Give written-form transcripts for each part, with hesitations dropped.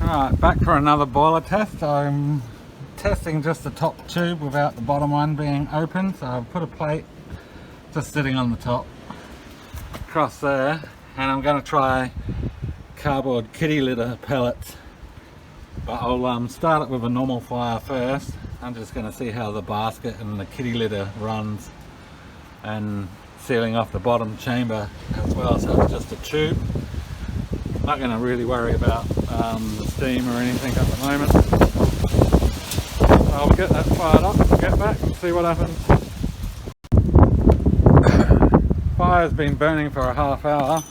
Alright, back for another boiler test. I'm testing just the top tube without the bottom one being open, so I've put a plate just sitting on the top across there, and I'm going to try cardboard kitty litter pellets, but I'll start it with a normal fire first. I'm just going to see how the basket and the kitty litter runs, and sealing off the bottom chamber as well, so it's just a tube. Not going to really worry about the steam or anything at the moment. I'll get that fired up, get back and see what happens. Fire's been burning for a half hour.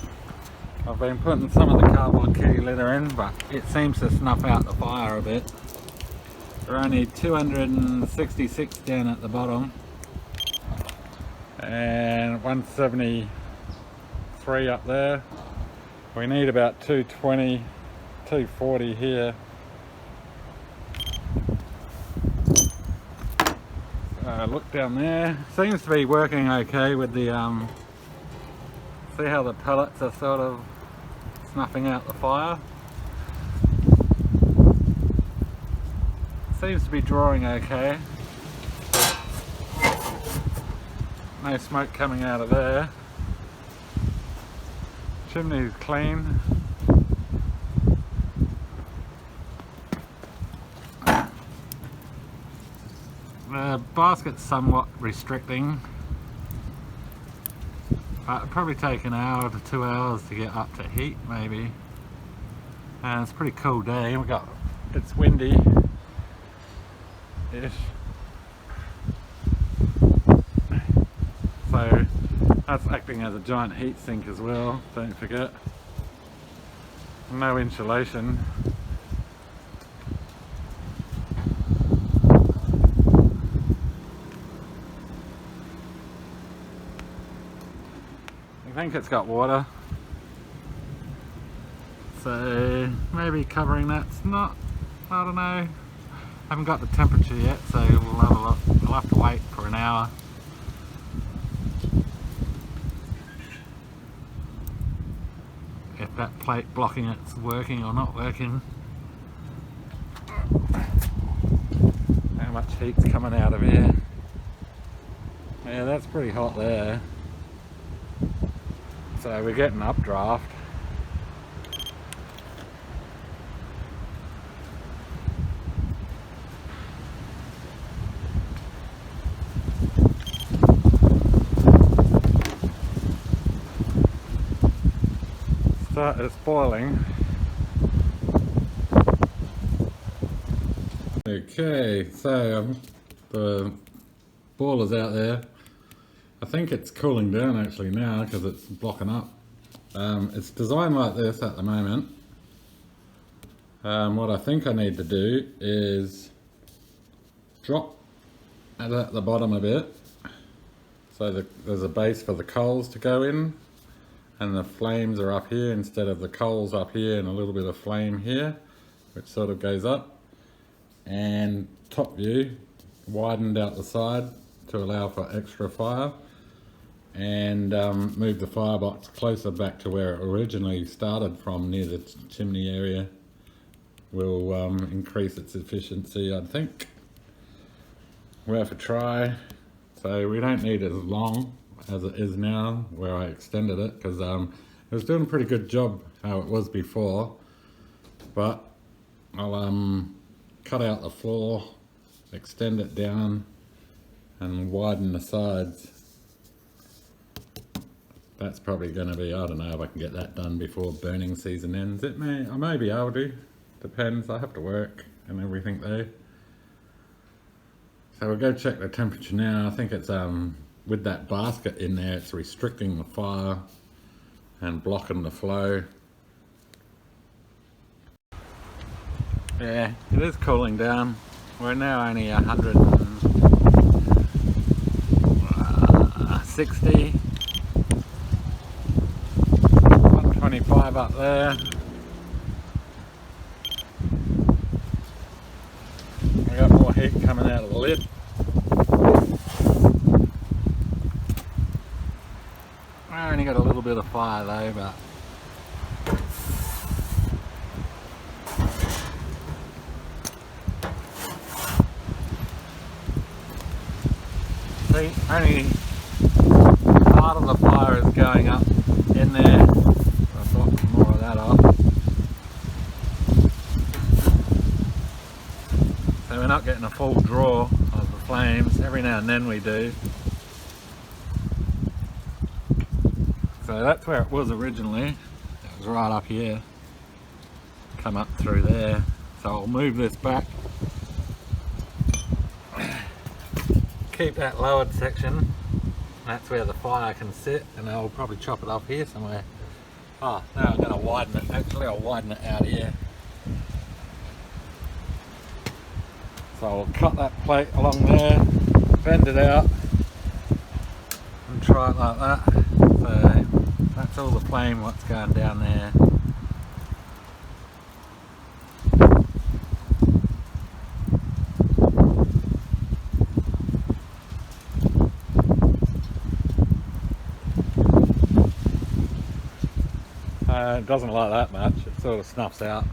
I've been putting some of the cardboard kitty litter in, but it seems to snuff out the fire a bit. There are only 266 down at the bottom and 173 up there. We need about 220, 240 here. Look down there. Seems to be working okay with the see how the pellets are sort of snuffing out the fire. Seems to be drawing okay. No smoke coming out of there. Chimney's clean. The basket's somewhat restricting, but it'll probably take an hour to 2 hours to get up to heat maybe. And it's a pretty cool day. It's windy ish, so that's acting as a giant heat sink as well, don't forget. No insulation. I think it's got water, so maybe covering that's not, I don't know. Haven't got the temperature yet, so we'll have a look. We'll have to wait for an hour. If that plate blocking it's working or not working. How much heat's coming out of here. Yeah, that's pretty hot there. So we're getting updraft. It's boiling. Okay, so the boiler's out there. I think it's cooling down actually now because it's blocking up. It's designed like this at the moment. What I think I need to do is drop it at the bottom a bit so there's a base for the coals to go in, and the flames are up here instead of the coals up here, and a little bit of flame here which sort of goes up. And top view widened out the side to allow for extra fire, and move the firebox closer back to where it originally started from, near the chimney area. Will increase its efficiency, I think. Worth a try. So we don't need as long as it is now where I extended it, because it was doing a pretty good job how it was before, but I'll cut out the floor, extend it down and widen the sides. That's probably going to be, I don't know if I can get that done before burning season ends. I may be able to, depends. I have to work and everything though. So we'll go check the temperature now. I think it's with that basket in there, it's restricting the fire and blocking the flow. Yeah, it is cooling down. We're now only 160, 125 up there. We got more heat coming out of the lid. I only got a little bit of fire though, but See, only part of the fire is going up in there. I've got more of that off. So we're not getting a full draw of the flames. Every now and then we do. So that's where it was originally. It was right up here. Come up through there. So I'll move this back. Keep that lowered section. That's where the fire can sit, and I'll probably chop it off here somewhere. Oh, now I'm going to widen it. Actually, I'll widen it out here. So I'll cut that plate along there, bend it out, and try it like that. So that's all the flame what's going down there. It doesn't like that much, it sort of snuffs out.